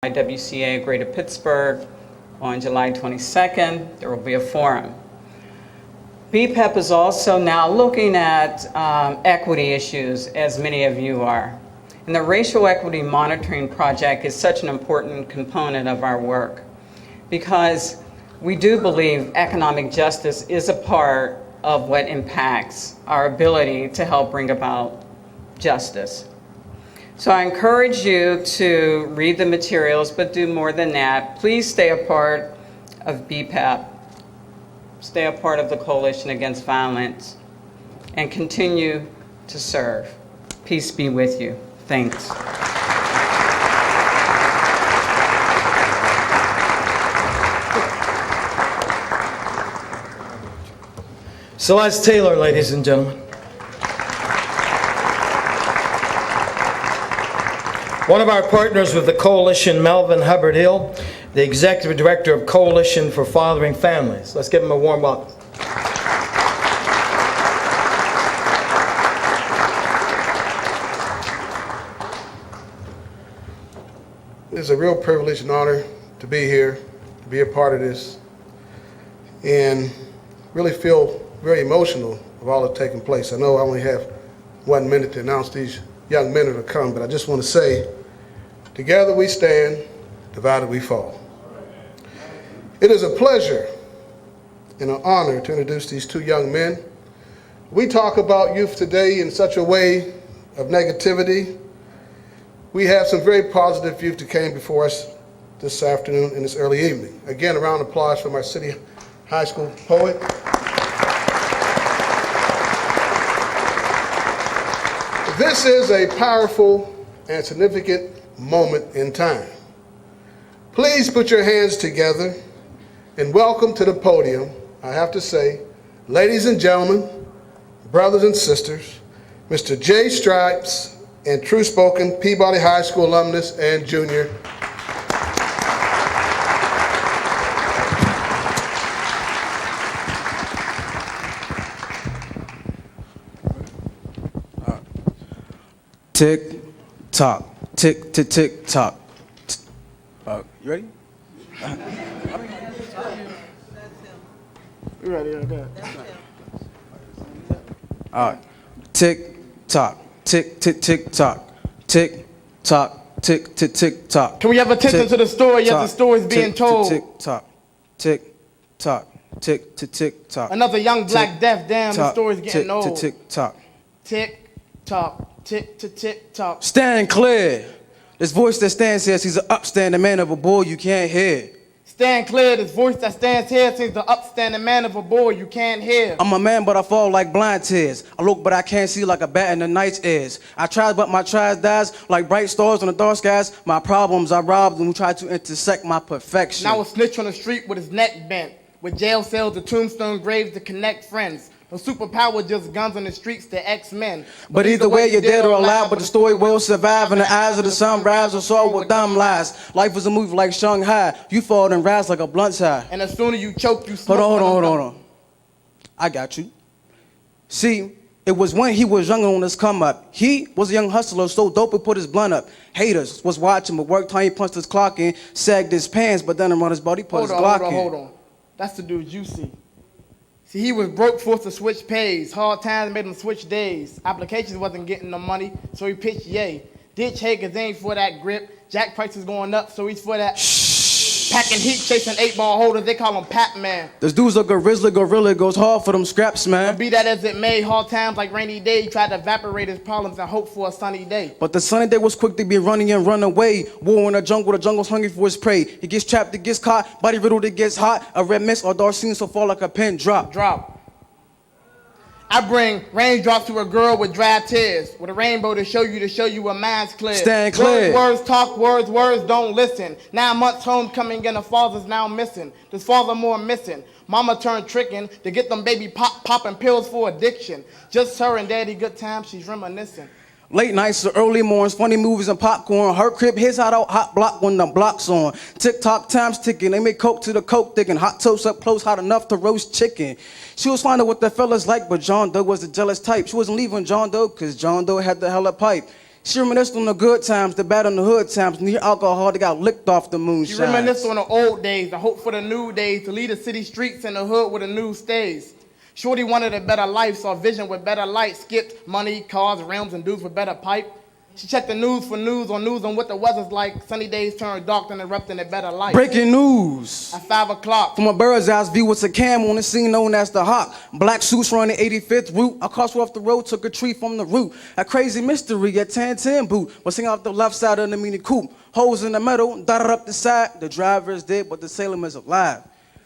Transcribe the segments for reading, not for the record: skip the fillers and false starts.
WCA Greater Pittsburgh on July 22nd. There will be a forum. B-Pep is also now looking at equity issues, as many of you are. And the Racial Equity Monitoring Project is such an important component of our work because we do believe economic justice is a part of what impacts our ability to help bring about justice. So I encourage you to read the materials, but do more than that. Please stay a part of B-Pep. Stay a part of the Coalition Against Violence and continue to serve. Peace be with you. Thanks. Celeste Taylor, ladies and gentlemen. One of our partners with the Coalition, Melvin Hubbard Hill, the Executive Director of Coalition for Fathering Families. Let's give him a warm welcome. It's a real privilege and honor to be here, to be a part of this, and really feel very emotional of all that's taking place. I know I only have 1 minute to announce these young men to come, but I just want to say, together we stand, divided we fall. It is a pleasure and an honor to introduce these two young men. We talk about youth today in such a way of negativity. We have some very positive youth that came before us this afternoon and this early evening. Again, a round of applause from our city high school poet. This is a powerful and significant moment in time. Please put your hands together and welcome to the podium, I have to say, ladies and gentlemen, brothers and sisters, Mr. Jay Stripes and true spoken Peabody High School alumnus and junior. Tick tock, tick tick tick tock. You ready? You ready? Okay. All right. Tick tock, tick tick tick tock, tick tock, tick tick tick tock. Can we have attention to the story? Yet the story is being told. Tick tock, tick tock, tick tick tick tock. Another young black death. Damn, the story's getting old. Tick tick tock. Tick tock, tick tick tick tock. Stand clear. This voice that stands here sees an upstanding man of a boy you can't hear. Stand clear. This voice that stands here sees the upstanding man of a boy you can't hear. I'm a man, but I fall like blind tears. I look, but I can't see like a bat in the night's ears. I try, but my tries dies like bright stars on the dark skies. My problems I robbed and try to intersect my perfection. Now a snitch on the street with his neck bent, with jail cells to tombstone graves to connect friends. No superpower, just guns on the streets to X-Men. But either way, you're dead or alive, but the story will survive in the eyes of the sunrise or saw with dumb lies. Life is a movie like Shanghai. You fall and rise like a blunt's high. And as soon as you choke, you smoke. Hold on. I got you. See, it was when he was younger on his come up. He was a young hustler, so dope he put his blunt up. Haters was watching, but work time he punched his clock in, sagged his pants, but then around his body put his Glock in. Hold on. That's the dude you see. See, he was broke, forced to switch pays. Hard times made him switch days. Applications wasn't getting no money, so he pitched yay. Ditch Hakers ain't for that grip. Jack prices going up, so he's for that. Packing heat, chasing 8-ball holders, they call him Pac-Man. This dude's a gorilla goes hard for them scraps, man. But be that as it may, hard times like rainy day, he tried to evaporate his problems and hope for a sunny day. But the sunny day was quick to be running and run away. War in the jungle's hungry for his prey. He gets trapped, it gets caught, body riddled, it gets hot. A red mist or dark scene so fall like a pin drop. I bring raindrops to a girl with dry tears, with a rainbow to show you a mind's clear. Stand clear. Words talk, words don't listen. 9 months homecoming and the father's now missing. This father more missing. Mama turned tricking to get them baby popping pills for addiction. Just her and daddy good times, she's reminiscing. Late nights or early mornings, funny movies and popcorn. Her crib, his hot block when the block's on. Tick-tock, time's ticking. They make coke to the coke digging. Hot toast up close, hot enough to roast chicken. She was finding what the fellas like, but John Doe was the jealous type. She wasn't leaving John Doe, cause John Doe had the hella pipe. She reminisced on the good times, the bad on the hood times, near alcohol that got licked off the She moonshine. reminisced on the old days, the hope for the new days, to lead the city streets and the hood with a new stage. Shorty wanted a better life, saw vision with better light, skipped money, cars, rims, and dudes with better pipe. She checked the news for news on what the weather's like. Sunny days turn dark, then erupting a better light. Breaking news. At 5 o'clock, From a bird's eye view, it's a cam on the scene known as the Hawk. Black suits running 85th route. A crossroad off the road, took a tree from the root. A crazy mystery at 1010 boot. Was singing off the left side of the mini coupe. Holes in the middle, dotted up the side. The driver is dead, but the sailor is alive.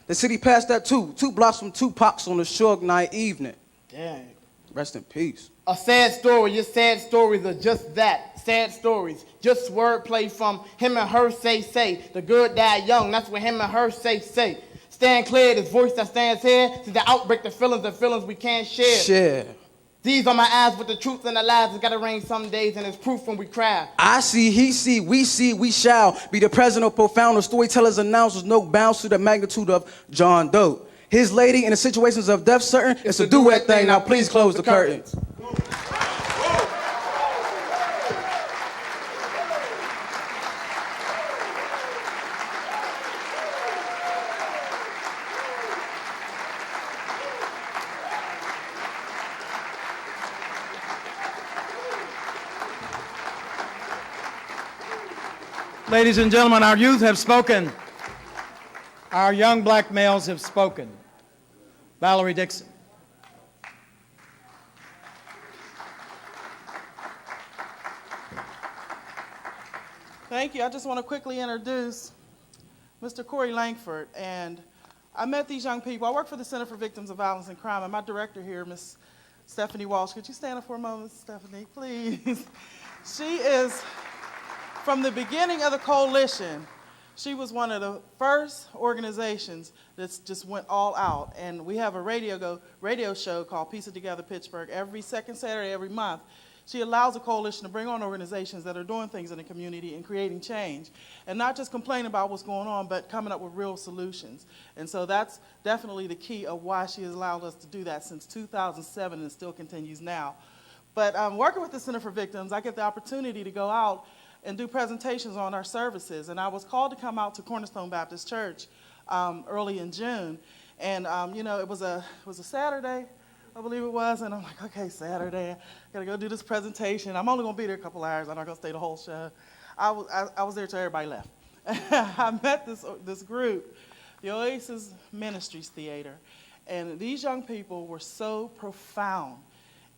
The city passed that too. 2 blocks from Tupac's on a Suge Knight evening. dang. Rest in peace. A sad story, your sad stories are just that. Sad stories, just wordplay from him and her say. The good die young, that's what him and her say. Stand clear, this voice that stands here. See the outbreak, the feelings we can't share. Share. These are my eyes with the truth and the lies. It's gotta rain some days and it's proof when we cry. I see, he see, we shall be the president of profound storytellers announcers, no bounds to the magnitude of John Doe. His lady in the situations of death certain, it's a duet thing. Now please close the curtains. Ladies and gentlemen, our youth have spoken. Our young black males have spoken. Valerie Dixon. Thank you. I just want to quickly introduce Mr. Corey Langford. And I met these young people. I work for the Center for Victims of Violence and Crime, and my director here, Miss Stephanie Walsh. Could you stand up for a moment, Stephanie, please? She is, from the beginning of the coalition, she was one of the first organizations that just went all out. And we have a radio show called Piece It Together Pittsburgh every second Saturday every month. She allows the coalition to bring on organizations that are doing things in the community and creating change. And not just complaining about what's going on, but coming up with real solutions. And so that's definitely the key of why she has allowed us to do that since 2007 and still continues now. But working with the Center for Victims, I get the opportunity to go out and do presentations on our services. And I was called to come out to Cornerstone Baptist Church early in June. And, it was a Saturday, I believe it was. And I'm like, okay, Saturday, I got to go do this presentation. I'm only going to be there a couple hours. I'm not going to stay the whole show. I was there till everybody left. I met this group, the Oasis Ministries Theater. And these young people were so profound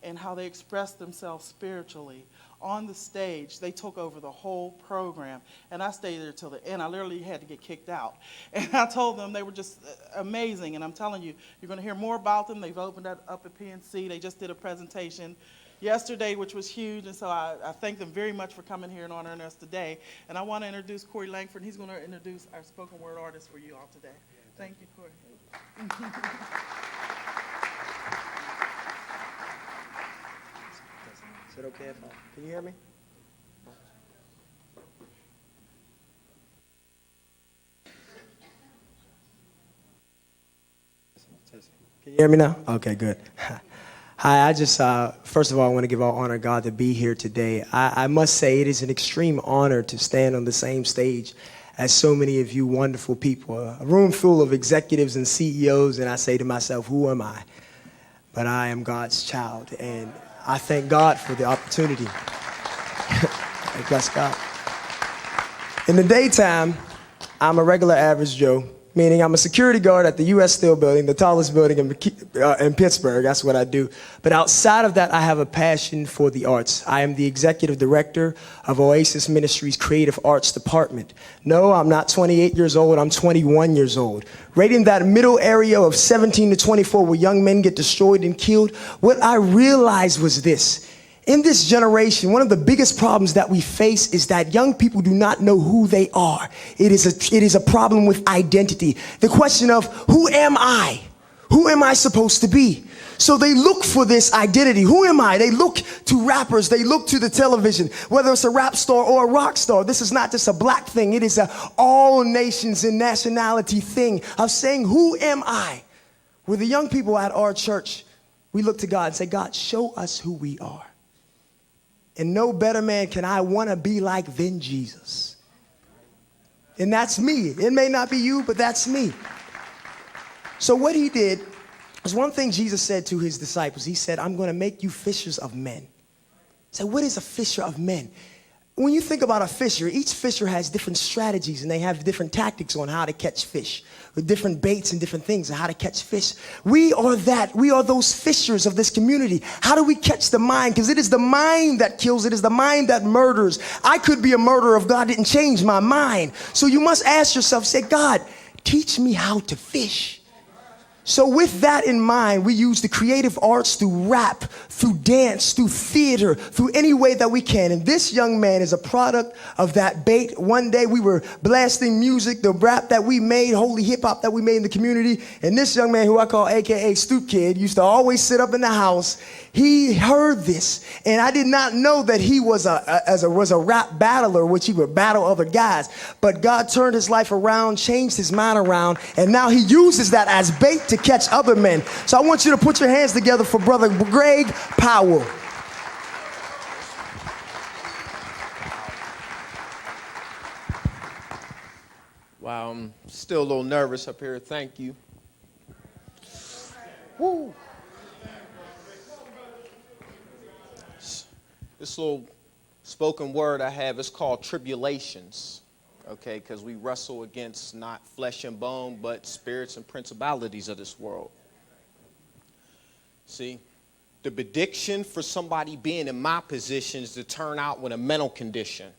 in how they expressed themselves spiritually. On the stage, they took over the whole program, and I stayed there till the end. I literally had to get kicked out. And I told them they were just amazing, and I'm telling you, you're going to hear more about them. They've opened that up at PNC. They just did a presentation yesterday, which was huge, and so I thank them very much for coming here and honoring us today. And I want to introduce Corey Langford, and he's going to introduce our spoken word artist for you all today. Thank you, Corey. Is it okay if can you hear me? Can you hear me now? Okay, good. Hi, I just, first of all, I want to give all honor to God to be here today. I must say it is an extreme honor to stand on the same stage as so many of you wonderful people. A room full of executives and CEOs, and I say to myself, who am I? But I am God's child, and I thank God for the opportunity. Bless God. In the daytime, I'm a regular average Joe, meaning I'm a security guard at the U.S. Steel Building, the tallest building in Pittsburgh. That's what I do. But outside of that, I have a passion for the arts. I am the executive director of Oasis Ministries' Creative Arts Department. No, I'm not 28 years old. I'm 21 years old. Right in that middle area of 17 to 24 where young men get destroyed and killed, what I realized was this. In this generation, one of the biggest problems that we face is that young people do not know who they are. It is a problem with identity. The question of, who am I? Who am I supposed to be? So they look for this identity. Who am I? They look to rappers. They look to the television, whether it's a rap star or a rock star. This is not just a black thing. It is a all nations and nationality thing of saying, who am I? With the young people at our church, we look to God and say, God, show us who we are. And no better man can I want to be like than Jesus. And that's me. It may not be you, but that's me. So what he did was one thing Jesus said to his disciples. He said, I'm going to make you fishers of men. So what is a fisher of men? When you think about a fisher, each fisher has different strategies and they have different tactics on how to catch fish, with different baits and different things on how to catch fish. We are that. We are those fishers of this community. How do we catch the mind? Because it is the mind that kills. It is the mind that murders. I could be a murderer if God didn't change my mind. So you must ask yourself, say, God, teach me how to fish. So with that in mind, we use the creative arts through rap, through dance, through theater, through any way that we can. And this young man is a product of that bait. One day we were blasting music, the rap that we made, holy hip hop that we made in the community. And this young man, who I call AKA Stoop Kid, used to always sit up in the house. He heard this, and I did not know that he was a rap battler, which he would battle other guys. But God turned his life around, changed his mind around, and now he uses that as bait to catch other men. So I want you to put your hands together for Brother Greg Powell. Wow, I'm still a little nervous up here. Thank you. Woo. This little spoken word I have is called tribulations, okay, because we wrestle against not flesh and bone, but spirits and principalities of this world. See, the prediction for somebody being in my position is to turn out with a mental condition,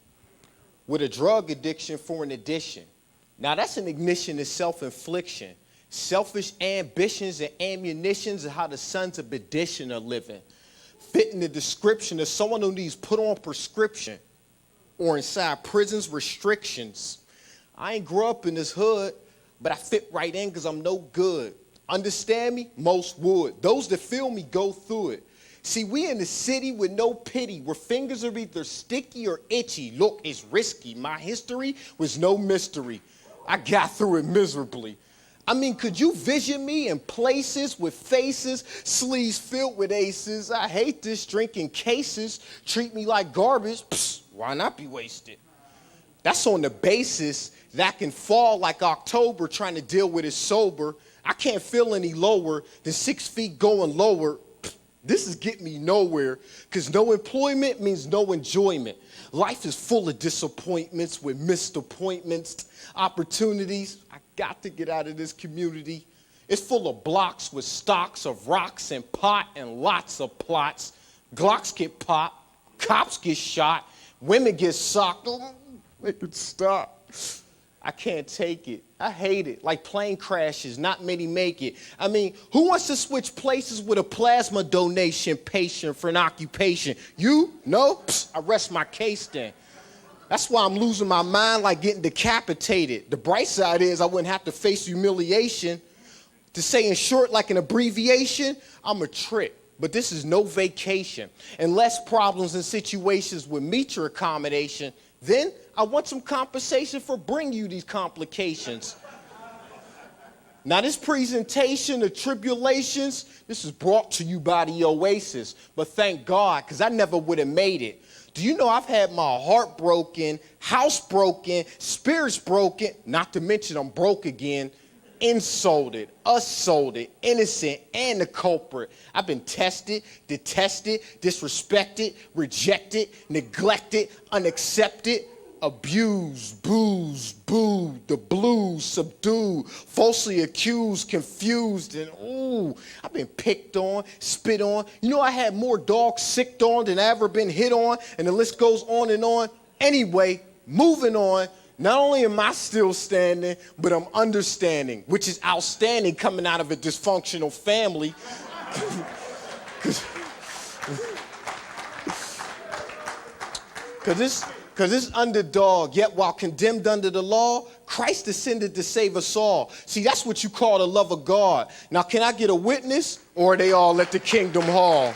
with a drug addiction for an addiction. Now, that's an ignition to self-infliction. Selfish ambitions and ammunitions of how the sons of perdition are living. Fitting the description of someone who needs put on prescription or inside prisons restrictions. I ain't grew up in this hood, but I fit right in because I'm no good. Understand me? Most would. Those that feel me go through it. See, we in the city with no pity, where fingers are either sticky or itchy. Look, it's risky. My history was no mystery. I got through it miserably. I mean, could you vision me in places with faces, sleeves filled with aces? I hate this, drinking cases. Treat me like garbage. Psst, why not be wasted? That's on the basis that I can fall like October trying to deal with it sober. I can't feel any lower than 6 feet going lower. This is getting me nowhere, because no employment means no enjoyment. Life is full of disappointments with missed appointments, opportunities. I got to get out of this community. It's full of blocks with stocks of rocks and pot and lots of plots. Glocks get popped, cops get shot, women get socked. Make it stop. I can't take it. I hate it. Like plane crashes, not many make it. I mean, who wants to switch places with a plasma donation patient for an occupation? You? No? Psst, I rest my case then. That's why I'm losing my mind like getting decapitated. The bright side is I wouldn't have to face humiliation. To say in short like an abbreviation, I'm a trip. But this is no vacation. Unless problems and situations would meet your accommodation, then I want some compensation for bringing you these complications. Now, this presentation of tribulations, this is brought to you by the Oasis. But thank God, because I never would have made it. Do you know I've had my heart broken, house broken, spirits broken, not to mention I'm broke again, insulted, assaulted, innocent, and the culprit. I've been tested, detested, disrespected, rejected, neglected, unaccepted, abused, boozed, booed, the blues, subdued, falsely accused, confused, and ooh, I've been picked on, spit on. You know, I had more dogs sicked on than I ever been hit on, and the list goes on and on. Anyway, moving on. Not only am I still standing, but I'm understanding, which is outstanding coming out of a dysfunctional family. Because this underdog, yet while condemned under the law, Christ descended to save us all. See, that's what you call the love of God. Now, can I get a witness, or are they all at the Kingdom Hall?